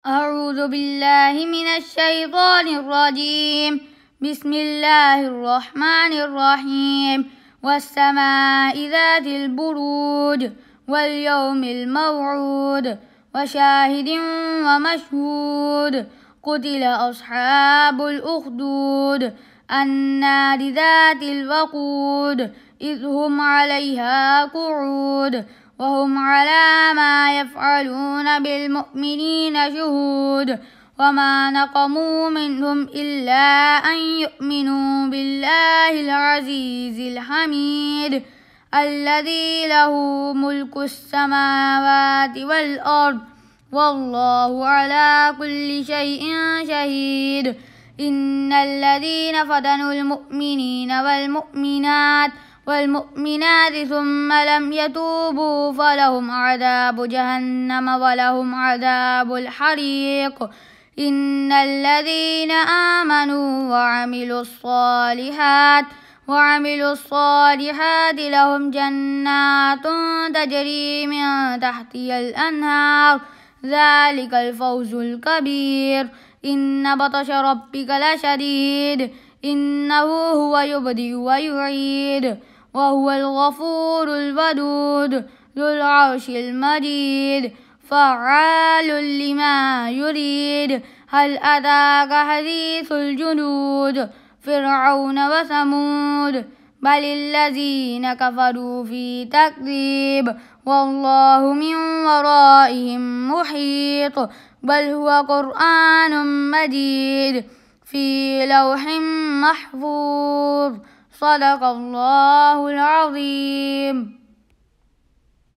أعوذ بالله من الشيطان الرجيم. بسم الله الرحمن الرحيم. والسماء ذات البروج واليوم الموعود وشاهد ومشهود. قتل أصحاب الأخدود النار ذات الوقود إذ هم عليها قعود وهم على ما يفعلون بالمؤمنين شهود. وما نقموا منهم إلا أن يؤمنوا بالله العزيز الحميد الذي له ملك السماوات والأرض والله على كل شيء شهيد. إن الذين فتنوا المؤمنين والمؤمنات ثم لم يتوبوا فلهم عذاب جهنم ولهم عذاب الحريق. إن الذين آمنوا وعملوا الصالحات لهم جنات تجري من تحتها الأنهار ذلك الفوز الكبير. إن بطش ربك لشديد إنه هو يبدئ ويعيد وهو الغفور الودود ذو العرش المجيد فعال لما يريد. هل أتاك حديث الجنود فرعون وثمود بل الذين كفروا في تكذيب والله من ورائهم محيط. بل هو قرآن مجيد في لوح محفوظ. صدق الله العظيم.